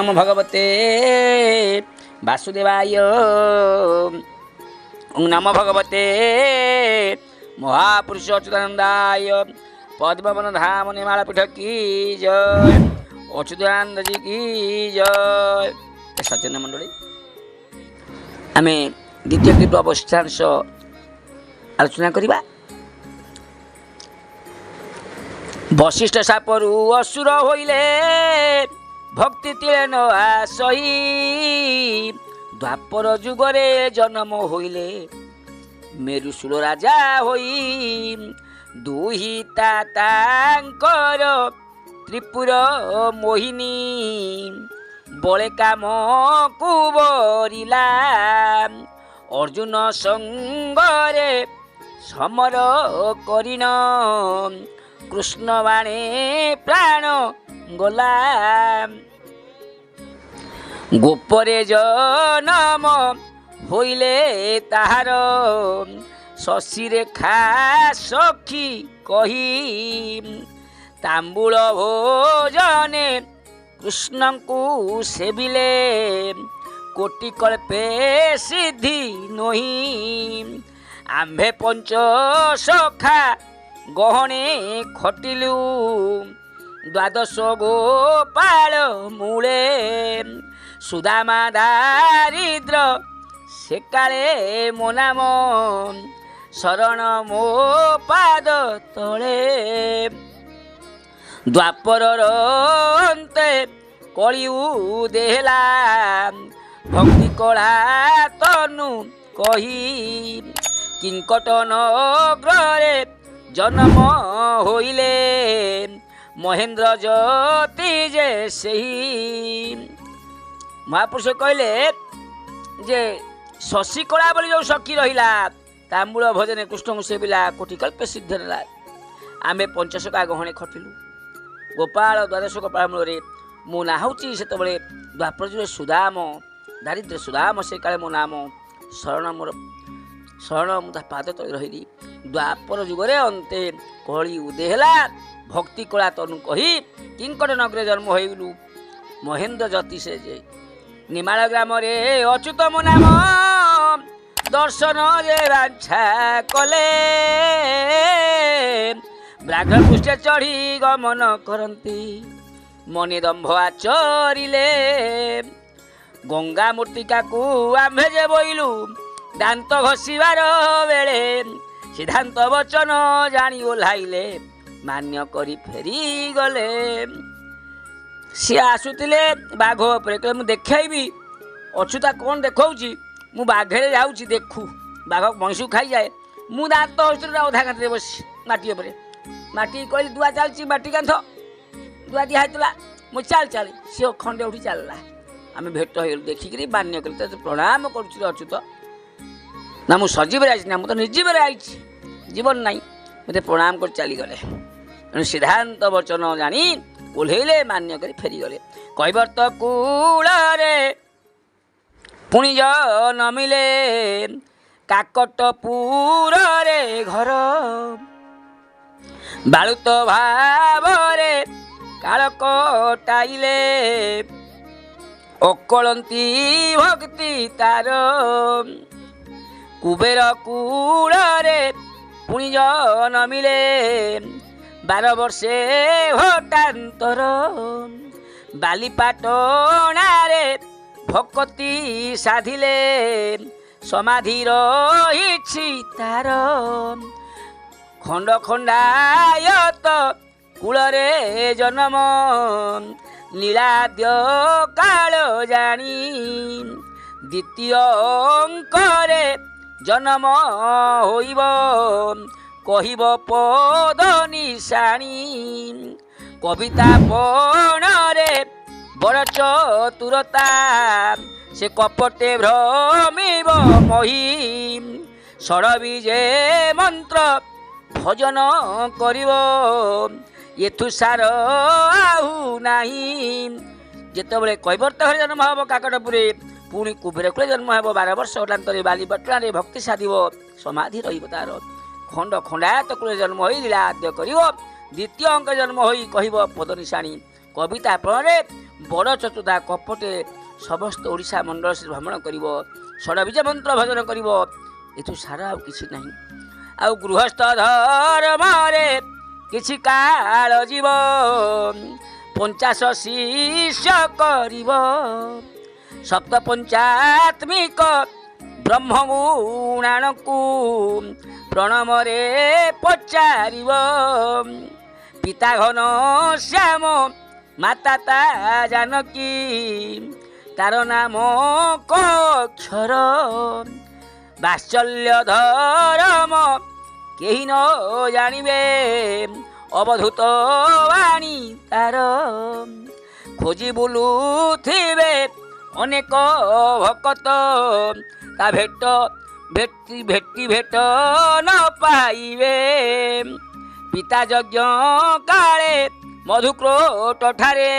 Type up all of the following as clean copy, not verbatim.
नमो भगवते वासुदेवाय। ओं नमो भगवते महापुरुष अच्युतानंदाय। पद्मवन धाम निमाला पीठ की जय। अच्युतानंद जी की जय। सज्जन मंडली आम द्वितीय टीप अवस्थांश आलोचना करवा। वशिष्ठ सापरु असुर होइले भक्ति तिले न आसई। द्वापर जुगरे जन्म होइले मेरुशूल राजा होई। दुहिता तांकर त्रिपुर मोहिनी बळे काम कुबरिला। अर्जुन संगरे समर करिन कृष्ण बाणे प्राण गला। गोपरे जनम होइले ताहार शशि रेखा सखी कही। तांबूल भोजने कृष्ण को सेविले कोटि कल्पे सिद्धि नोही। आम्भे पंच सखा गहणे खटिलु द्वादश गोपाल मूले। सुदामा दारिद्र से काले मो नाम शरण मो पाद तले। द्वापर अंते कलियु देहला भक्ति कला तनु कही। किंकट नगरे जन्म होइले महेंद्र ज्योति जे सही। महापुरुष कहले जे शशि कला बोली जो सखी रहिला तांबूल भोजन कृष्ण को सेविला कोटि कल्पे सिद्ध नेला। आमे पंचशका गहणे खटिलु गोपाल द्वादश गोपाल मूल मो ना हूँ से द्वापर जुगे सुदाम दारिद्र्य सुदाम से काले मो नाम शरण मोर शरण मुझा पाद तले रही। द्वापर जुगरे अंते कली उदेहला भक्ति कला तनु कही। किंकट नगरे जन्म होइलु महेंद्र ज्योति से जे। निमाल ग्राम रे अच्युत मो नाम दर्शन रे बाछा कले। ब्राह्मण पृष्ठ चढ़ी गमन करती मनि दंभ आचरिले। गंगा मूर्तिका को आम्भे जे बोइलु दांत घसीबार बेले। सिद्धांत वचन जानी ओह्लाइले मान्य करी फेरी गले। सी आसुतिले बाघ उपरे कहले मु देखैबी अच्युता कौन देखौची मु बाघरे जाउची देखू। बाघ मनीषु खाई जाए मु दांत हस्तुरा अधा कांतरे बसी माटी उपरे। माटी कहली दुआ चलची माटी कांथ दुआ दिया होता मु चल चल सी खंडे उठी चलला। आम भेट हो देखिक मान्य कल प्रणाम करुँ अच्युत ना मु सजीव आई ना मु तो निर्जीव आई जीवन नाई मत प्रणाम कर चलीगले। तेणु सिद्धांत वचन जानी ओह्लैले मान्य कर फेरीगले। कैवर्त कूल पुणी नमिले काकटपुर रे घर। बालुत भावरे काल कटाइले अकलंती भक्ति तार। कुबेर कूलरे पुणी नमिले 12 वर्षे भटांतर। बालीपाटणारे भक्ति साधिले समाधि रहिछि तार। खंड खंडायत कूलरे जन्म नीलाद्य काल जानी। द्वितीय अंकरे जन्म होइब कहिब पद निशाणी। कविता पणरे बड़ चतुरता से कपटे भ्रमिब मही। षडबीजे मंत्र भजन करिब एथु सार आहु नाही। जेतबेले कैवर्त घरे जन्म हम काकटपुरे पुणी कुबेर कूले जन्म हो 12 वर्ष अटांतरे बालीपटना भक्ति साधिब समाधि रहिब तार। खंड खंडायत कूले जन्म हो लीला आद्य कर। द्वितीय अंक जन्म हो कह पद निशाणी কবিতা ফଳରେ বড় ଚତୁର୍ଥା କପଟେ ସମସ୍ତ ଓଡ଼ିଶା ମଣ୍ଡଳ ସେ ଭ୍ରମଣ କରିବ, ଷଡ଼ବୀଜ ମନ୍ତ୍ର ଭଜନ କରିବ, ଏଠୁ ସାରା ଆଉ କିଛି ନାହିଁ। ଆଉ ଗୃହସ୍ଥ ଧର୍ମରେ କିଛି କାଳ ଯିବ, 50 ଶିଷ୍ୟ କରିବ, ସପ୍ତପଞ୍ଚାତ୍ମିକ ବ୍ରହ୍ମଗୁଣାଣକୁ ପ୍ରଣମରେ ପଚାରିବ। ପିତା ଘନ ଶ୍ୟାମ ମାତା ତା ଜାନକୀ, ତାର ନାମ କକ୍ଷର, ବାତ୍ସଲ୍ୟ ଧରମ କେହି ନ ଜାଣିବେ, ଅବଧୂତ ବାଣୀ ତାର। ଖୋଜି ବୁଲୁଥିବେ ଅନେକ ଭକତ, ତା ଭେଟ ନ ପାଇବେ। ପିତା ଯଜ୍ଞ କାଳେ ମଧୁକ୍ରୋଟ ଠାରେ,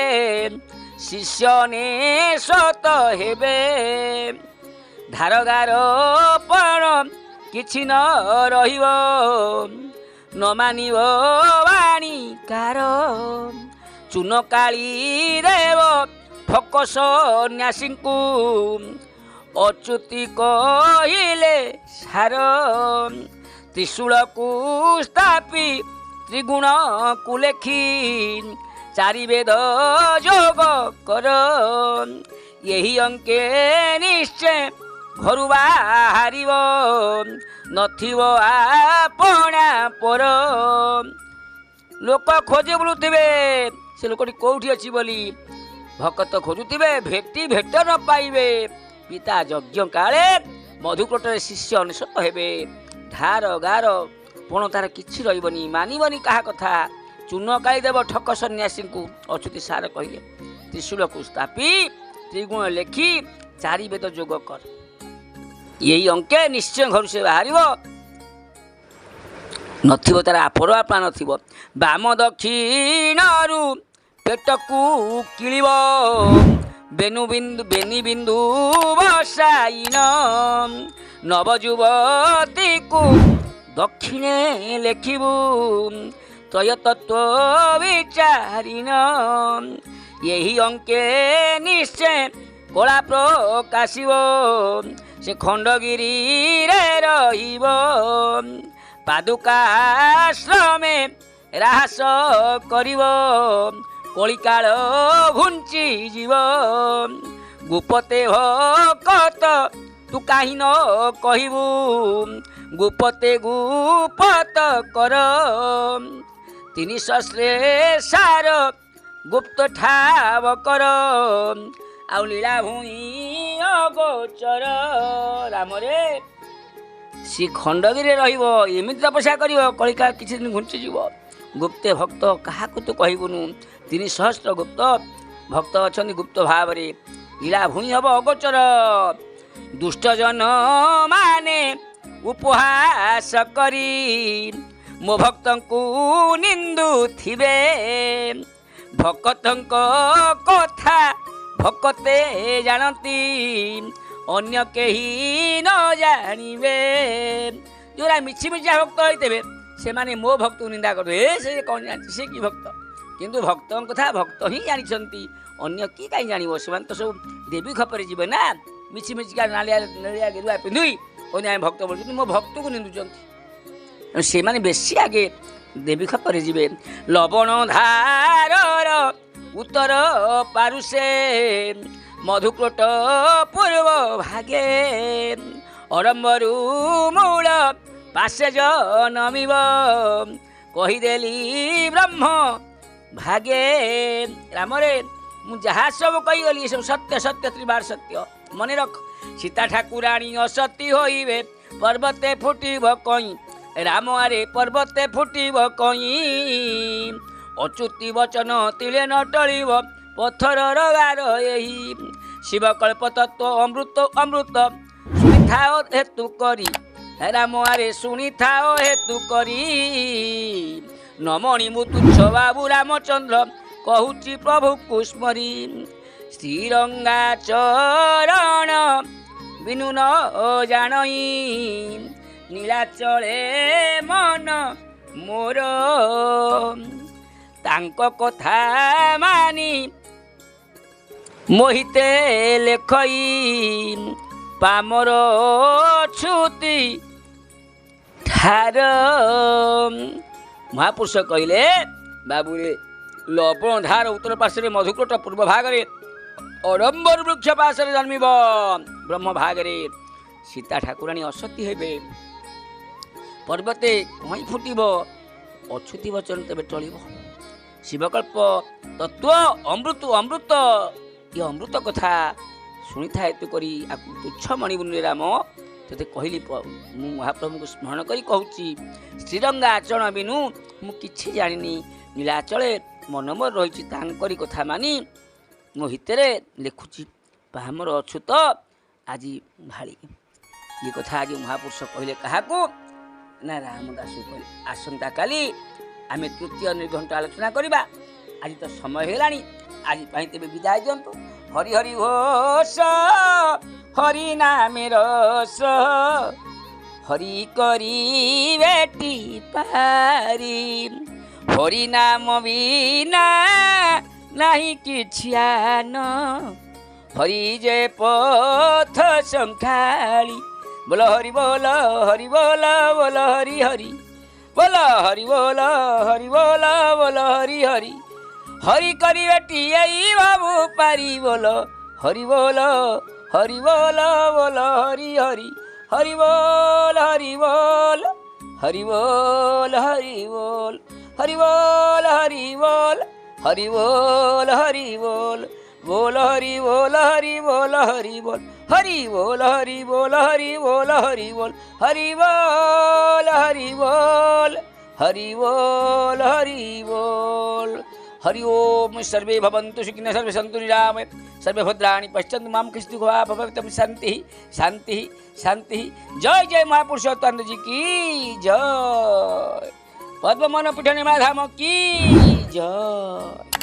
ଶିଷ୍ୟ ନେଶତ ହେବେ। ଧାରଗାର ପଣ କିଛି ନ ରହିବ, ନ ମାନିବ ବାଣୀ କାର। ଚୂନ କାଳି ଦେବ ଫକ ସନ୍ନ୍ୟାସୀଙ୍କୁ, ଅଚ୍ୟୁତି କହିଲେ ସାର। ତ୍ରିଶୂଳକୁ ସ୍ଥାପି ତ୍ରିଗୁଣକୁ ଲେଖି, ଚାରି ବେଦ ଯୋଗ କର। ଏହି ଅଙ୍କେ ନିଶ୍ଚୟ ଘରୁ ବାହାରିବ, ନଥିବ ଆପଣା ପର। ଲୋକ ଖୋଜି ବୁଲୁଥିବେ ସେ ଲୋକଟି କେଉଁଠି ଅଛି ବୋଲି, ଭକତ ଖୋଜୁଥିବେ ଭେଟ ନ ପାଇବେ। ପିତା ଯଜ୍ଞ କାଳେ ମଧୁକ୍ରୋଟରେ ଶିଷ୍ୟ ଅନେଶତ ହେବେ। ଧାର ଗାର ପଣ ତାର କିଛି ରହିବନି, ମାନିବନି କାହା କଥା। ଚୂନ କାଳି ଦେବ ଠକ ସନ୍ନ୍ୟାସୀଙ୍କୁ, ଅଚ୍ୟୁତି ସାର କହିଲେ। ତ୍ରିଶୂଳକୁ ସ୍ଥାପି ତ୍ରିଗୁଣ ଲେଖି, ଚାରି ବେଦ ଯୋଗ କର। ଏଇ ଅଙ୍କେ ନିଶ୍ଚୟ ଘରୁ ସେ ବାହାରିବ, ନଥିବ ତାର ଆପର ଆପଣା ନଥିବ। ବାମ ଦକ୍ଷିଣରୁ ପେଟକୁ କିଳିବ, ବେନି ବିନ୍ଦୁ ବସାଇନ। ନବଯୁବତୀକୁ ଦକ୍ଷିଣେ ଲେଖିବୁ, ତ୍ରୟତତ୍ତ୍ୱ ବିଚାରିନ। ଏହି ଅଙ୍କେ ନିଶ୍ଚୟ କଳା ପ୍ରକାଶିବ, ସେ ଖଣ୍ଡଗିରିରେ ରହିବ। ପାଦୁକାଶ୍ରମେ ରାହାସ କରିବ, କଳିକାଳ ଘୁଞ୍ଚିଯିବ। ଗୁପତେ ଭକତ ତୁ କାହିଁ ନ କହିବୁ, ଗୁପତେ ଗୁପତ କର। 300 ସାର ଗୁପ୍ତ ଠାବ କର, ଆଉ ଲୀଳା ଭୂଇଁ ଅଗୋଚର। ରାମରେ ସେ ଖଣ୍ଡଗିରିରେ ରହିବ, ଏମିତି ତପସ୍ୟା କରିବ, କଳିକା କିଛି ଦିନ ଘୁଞ୍ଚିଯିବ। ଗୁପ୍ତେ ଭକ୍ତ କାହାକୁ ତୁ କହିବୁନୁ, 300 ଗୁପ୍ତ ଭକ୍ତ ଅଛନ୍ତି ଗୁପ୍ତ ଭାବରେ। ଲୀଳା ଭୂଇଁ ହେବ ଅଗୋଚର। ଦୁଷ୍ଟଜନ ମାନେ ଉପହାସ କରି, ମୋ ଭକ୍ତଙ୍କୁ ନିନ୍ଦୁଥିବେ। ଭକତଙ୍କ କଥା ଭକତେ ଜାଣନ୍ତି, ଅନ୍ୟ କେହି ନ ଜାଣିବେ। ଯେଉଁରା ମିଛିମିଛିଆ ଭକ୍ତ ହୋଇଥିବେ ସେମାନେ ମୋ ଭକ୍ତକୁ ନିନ୍ଦା କରିବେ, ସେ କ'ଣ ଜାଣିଛି, ସେ କି ଭକ୍ତ। କିନ୍ତୁ ଭକ୍ତଙ୍କ କଥା ଭକ୍ତ ହିଁ ଜାଣିଛନ୍ତି, ଅନ୍ୟ କି କାହିଁ ଜାଣିବ। ସେମାନେ ତ ସବୁ ଦେବୀ ଖପରେ ଯିବେ ନା, ମିଛିମିଛିକା ନାଳିଆ ଗେରୁଆ ପିନ୍ଧି କହୁଛନ୍ତି ଆମେ ଭକ୍ତ ବୋଲୁଛନ୍ତି, ମୋ ଭକ୍ତକୁ ନିନ୍ଦୁଛନ୍ତି। ସେମାନେ ବେଶୀ ଆଗେ ଦେବୀ ଖପରେ ଯିବେ। ଲବଣ ଧାରର ଉତ୍ତର ପାରୁଷେ, ମଧୁକ୍ରୋଟ ପୂର୍ବ ଭାଗେ। ଅରମ୍ବରୁ ମୂଳ ପାଶେ ଜନମିବ, କହିଦେଲି ବ୍ରହ୍ମ ଭାଗେ। ରାମରେ ମୁଁ ଯାହା ସବୁ କହିଗଲି ଏସବୁ ସତ୍ୟ ସତ୍ୟ ତ୍ରିବାର ସତ୍ୟ। ମନେ ରଖ, ସୀତା ଠାକୁରାଣୀ ଅସତୀ ହୋଇବେ, ପର୍ବତେ ଫୁଟିବ କଇଁ। ରାମ ଆରେ ପର୍ବତେ ଫୁଟିବ କଇଁ, ଅଚ୍ୟୁତି ବଚନ ତିଳେ ନ ଟଳିବ, ପଥରର ଗାର ଏହି। ଶିବକଳ୍ପ ତତ୍ତ୍ୱ ଅମୃତ ଅମୃତ ଶୁଣିଥାଅ ହେତୁ କରି, ରାମ ଆରେ ଶୁଣିଥାଅ ହେତୁ କରି। ନମଣି ମୁଁ ତୁଚ୍ଛ ବାବୁ ରାମଚନ୍ଦ୍ର, କହୁଛି ପ୍ରଭୁକୁ ସ୍ମରି। ଶ୍ରୀରଙ୍ଗା ଚରଣ ବିନୁ ନ ଜାଣଇ, ନୀଳାଚଳେ ମନ ମୋର। ତା ତାଙ୍କ କଥା ମାନି ମୋହିତେ ଲେଖଇ ପାମର ଛୁତି ଠାର। ମହାପୁରୁଷ କହିଲେ ବାବୁରେ ଲବଣ ଧାର ଉତ୍ତର ପାର୍ଶ୍ୱରେ ମଧୁକୋଟ ପୂର୍ବ ଭାଗରେ ଅଡ଼ମ୍ବର ବୃକ୍ଷ ପାର୍ଶ୍ୱରେ ଜନ୍ମିବ। ବ୍ରହ୍ମ ଭାଗରେ ସୀତା ଠାକୁରାଣୀ ଅସତୀ ହେବେ। ପର୍ବତେ କଇଁ ଫୁଟିବ ଅଚ୍ୟୁତି ବଚନ ତେବେ ଟଳିବ। ଶିବକଳ୍ପ ତତ୍ଵ ଅମୃତ ଅମୃତ ଏ ଅମୃତ କଥା ଶୁଣିଥା ହେତୁ କରି ଆକୁ ତୁଚ୍ଛ ମଣିବୁନି ରାମ ତତେ କହିଲି। ମୁଁ ମହାପ୍ରଭୁଙ୍କୁ ସ୍ମରଣ କରି କହୁଛି ଶ୍ରୀରଙ୍ଗା ଆଚରଣ ବିନୁ ମୁଁ କିଛି ଜାଣିନି। ନୀଳାଚଳେ ମନମର ରହିଛି ତାଙ୍କରି କଥା ମାନି ମୋ ହିତରେ ଲେଖୁଛି ପାମର ଅଚ୍ୟୁତ ଆଜି ଭାଳି। ଏ କଥା ଆଜି ମହାପୁରୁଷ କହିଲେ କାହାକୁ ନା ରାମଦାସଙ୍କୁ କହିଲେ। ଆସନ୍ତାକାଲି ଆମେ ତୃତୀୟ ନିର୍ଘଣ୍ଟ ଆଲୋଚନା କରିବା। ଆଜି ତ ସମୟ ହେଲାଣି, ଆଜି ପାଇଁ ତେବେ ବିଦାୟ ଦିଅନ୍ତୁ। ହରି ହରି ଘୋଷ ହରି ନାମେ ରସ ହରି କରି ବେଟି ପାରି। ହରି ନାମ ବିନା ନାହିଁ କିଛି ଆନ ହରି ଯେ ପଥ ସଂଖାଳି। ବୋଲ ହରି ବୋଲ ହରି ବୋଲ ବୋଲ ହରି ହରି ବୋଲ ହରି ବୋଲ ହରି ବୋଲ ବୋଲ ହରି ହରି। হরি করিবেটি এই বাবু পারি বল হরি বল হরি বল বল হরি হরি হরি বল হরি বল হরি বল হরি বল হরি বল হরি বল হরি বল হরি বল बोल हरि बोल हरि बोल हरि बोल हरि बोल हरि बोल हरि बोल हरि बोल हरि बोल हरि बोल हरि बोल हरि बोल हरि ओम। सर्वे भवन्तु सुखिनः सर्वे सन्तु निरामयाः सर्वे भद्राणि पश्यन्तु मां कश्चित् दुःखं भवेत् शान्तिः शान्तिः शान्तिः। जय जय महापुरुषोत्तम जी की जय। पद्ममोहन पीठ निर्मला धाम की जय।